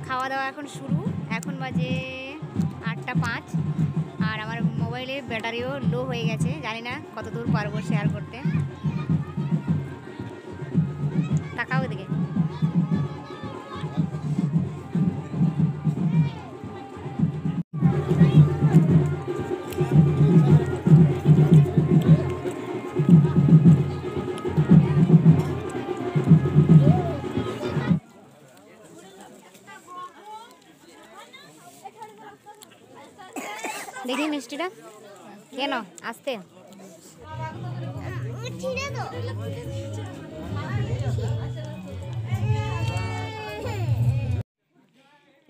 খাওয়া দাওয়া এখন শুরু। এখন বাজে 8টা 5 আর আমার মোবাইলের ব্যাটারিও লো হয়ে গেছে। জানি না কত দূর পারবো শেয়ার করতে। তাকাও এদিকে। দেখি মিষ্টিটা কেন আসতে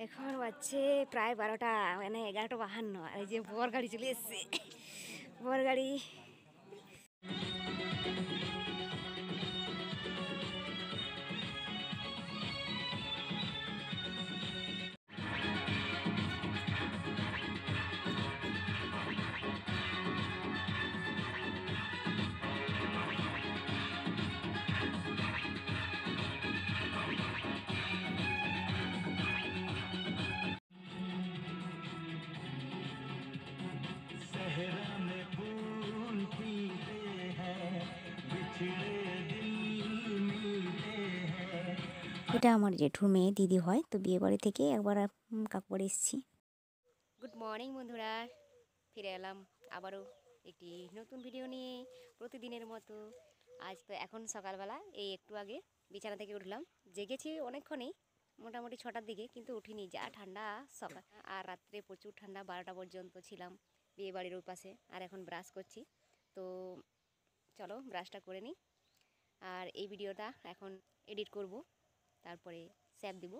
এখন বাজছে প্রায় 12টা, মানে 11টা 52। আর এই যে বর গাড়ি চলে এসছে, বর গাড়ি। এটা আমার জেঠুর মেয়ে দিদি হয়, তো বিয়ে বাড়ি থেকে একবার কাকু বাড়ি এসেছি। গুড মর্নিং বন্ধুরা, ফিরে এলাম আবারও একটি নতুন ভিডিও নিয়ে প্রতিদিনের মতো। আজ তো এখন সকালবেলা এই একটু আগে বিছানা থেকে উঠলাম। জেগেছি অনেকক্ষণই, মোটামুটি 6টার দিকে, কিন্তু উঠিনি, যা ঠান্ডা সকাল। আর রাত্রে প্রচুর ঠান্ডা, 12টা পর্যন্ত ছিলাম বিয়ে বাড়ির ওই পাশে। আর এখন ব্রাশ করছি, তো চলো ব্রাশটা করে নিই। আর এই ভিডিওটা এখন এডিট করব, তারপরে স্যাপ দিব।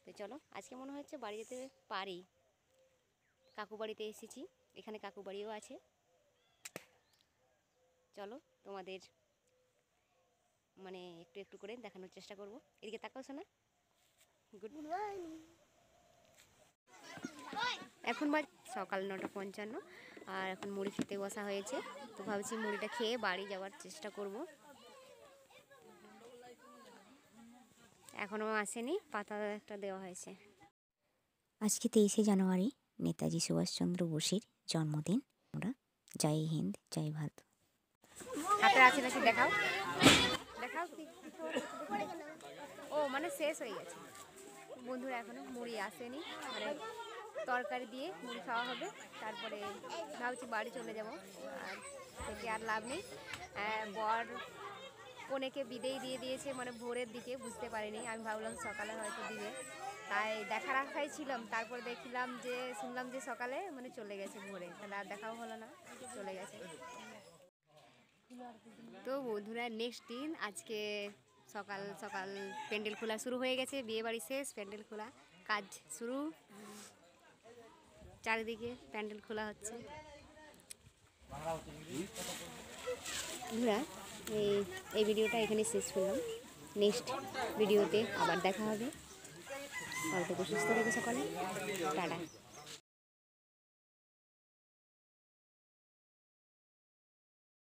তো চলো, আজকে মনে হচ্ছে বাড়ি যেতে পারি। কাকু বাড়িতে এসেছি, এখানে কাকু বাড়িও আছে। চলো তোমাদের মানে একটু একটু করে দেখানোর চেষ্টা করব। এদিকে তাকাও শোনা। Good morning. এখন বাজে সকাল 9টা 55 আর এখন মুড়ি খেতে বসা হয়েছে। তো ভাবছি মুড়িটা খেয়ে বাড়ি যাওয়ার চেষ্টা করব। এখনও আসেনি, পাতা একটা দেওয়া হয়েছে। আজকে 23শে জানুয়ারি, নেতাজি সুভাষচন্দ্র বোসের জন্মদিন। আমরা জয় হিন্দ, জয় ভারত। হাতে আছে নাকি দেখাও, দেখাও। ও মানে শেষ হয়ে গেছে বন্ধুরা, এখনো মুড়ি আসেনি, মানে তরকারি দিয়ে মুড়ি খাওয়া হবে। তারপরে ভাবছি বাড়ি চলে যাব, আর থেকে আর লাভ নেই। বর কনেকে বিদেয় দিয়ে দিয়েছে, মানে ভোরের দিকে, বুঝতে পারিনি। আমি ভাবলাম সকালে হয়তো দিবে, তাই দেখার আশায় ছিলাম। তারপর দেখলাম যে, শুনলাম যে সকালে মানে চলে গেছে ভোরে, তাহলে আর দেখাও হলো না, চলে গেছে। তো বন্ধুরা, নেক্সট দিন আজকে সকাল সকাল প্যান্ডেল খোলা শুরু হয়ে গেছে। বিয়ে বাড়ি শেষ, প্যান্ডেল খোলা কাজ শুরু। চারিদিকে প্যান্ডেল খোলা হচ্ছে। বন্ধুরা, এই ভিডিওটা এখানে শেষ করলাম। নেক্সট ভিডিওতে আবার দেখা হবে। অল্প সুস্থ থেকে সকালে টাটা।